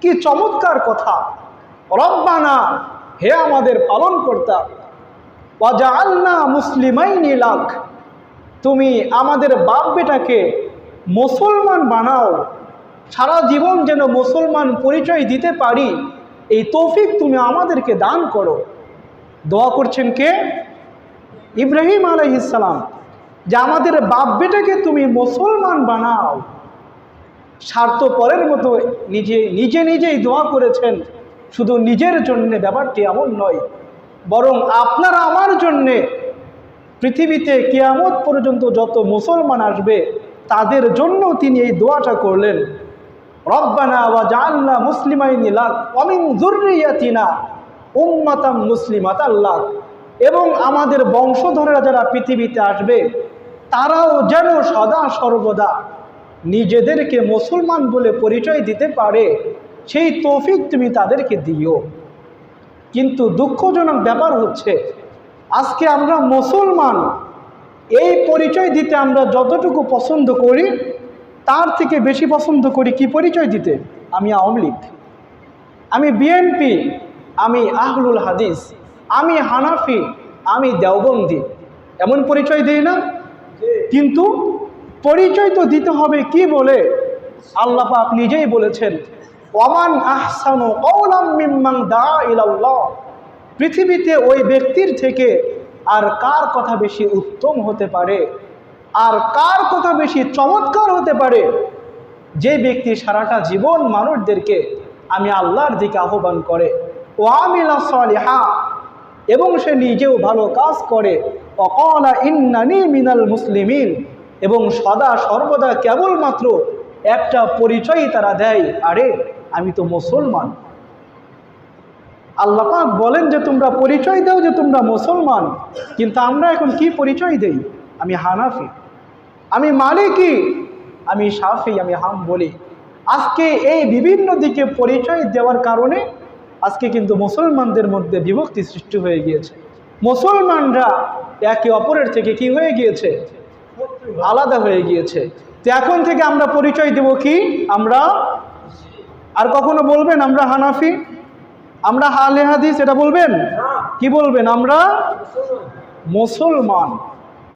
কি চমৎকার কথা। রব্বানা, হে আমাদের পালনকর্তা, ওয়াজআলনা মুসলিমাইনি লাক, তুমি আমাদের বাপ বেটাকে মুসলমান বানাও, সারা জীবন যেন মুসলমান পরিচয় দিতে পারি, এই তৌফিক তুমি আমাদেরকে দান করো। দোয়া করছেন কে? ইব্রাহিম আলাইহিস সালাম, যে আমাদের বাপ বেটাকে তুমি মুসলমান বানাও। স্বার্থপরের মতো নিজেই দোয়া করেছেন। শুধু নিজের জন্য ব্যাপারটি এমন নয়, বরং আপনার আমার জন্যে পৃথিবীতে কিয়ামত পর্যন্ত যত মুসলমান আসবে তাদের জন্য তিনি এই দোয়াটা করলেন। রব্বানা ওয়াজআলনা মুসলিমাইনি লাক ওয়া মিন যুররিয়াতিনা উম্মাতাম মুসলিমাতাল লাক, এবং আমাদের বংশধরেরা যারা পৃথিবীতে আসবে তারাও যেন সদা সর্বদা নিজেদেরকে মুসলমান বলে পরিচয় দিতে পারে, সেই তৌফিক তুমি তাদেরকে দিও। কিন্তু দুঃখজনক ব্যাপার হচ্ছে, আজকে আমরা মুসলমান, এই পরিচয় দিতে আমরা যতটুকু পছন্দ করি তার থেকে বেশি পছন্দ করি কি পরিচয় দিতে? আমি আওয়ামী লীগ, আমি বিএনপি, আমি আহলুল হাদিস, আমি হানাফি, আমি দেওবন্দি, এমন পরিচয় দেই না? কিন্তু পরিচয় তো দিতে হবে কি বলে? আল্লাহ পাক নিজেই বলেছেন, ওয়ামান আহসানু কওলাম মিম্মান দা ইলাল্লাহ, পৃথিবীতে ওই ব্যক্তির থেকে আর কার কথা বেশি উত্তম হতে পারে, আর কার কথা বেশি চমৎকার হতে পারে, যে ব্যক্তি সারাটা জীবন মানুষদেরকে আমি আল্লাহর দিকে আহ্বান করে, ওয়ামিলা সালিহা, এবং সে নিজেও ভালো কাজ করে, ওয়াকালা ইন্নানি মিনাল মুসলিমিন, এবং সদা সর্বদা কেবলমাত্র একটা পরিচয়ই তারা দেয়, আরে আমি তো মুসলমান। আল্লাহ পাক বলেন যে তোমরা পরিচয় দাও যে তোমরা মুসলমান, কিন্তু আমরা এখন কি পরিচয় দেই? আমি হানাফি, আমি মালিকি, আমি শাফি, আমি হাম্বলি। আজকে এই বিভিন্ন দিকে পরিচয় দেওয়ার কারণে আজকে কিন্তু মুসলমানদের মধ্যে বিভক্তি সৃষ্টি হয়ে গিয়েছে। মুসলমানরা একে অপরের থেকে কি হয়ে গিয়েছে? আলাদা হয়ে গিয়েছে। তো এখন থেকে আমরা পরিচয় দেব কি? আমরা আর কখনো বলবেন আমরা হানাফি, আমরা আহলে হাদিস, এটা বলবেন? কি বলবেন? আমরা মুসলমান।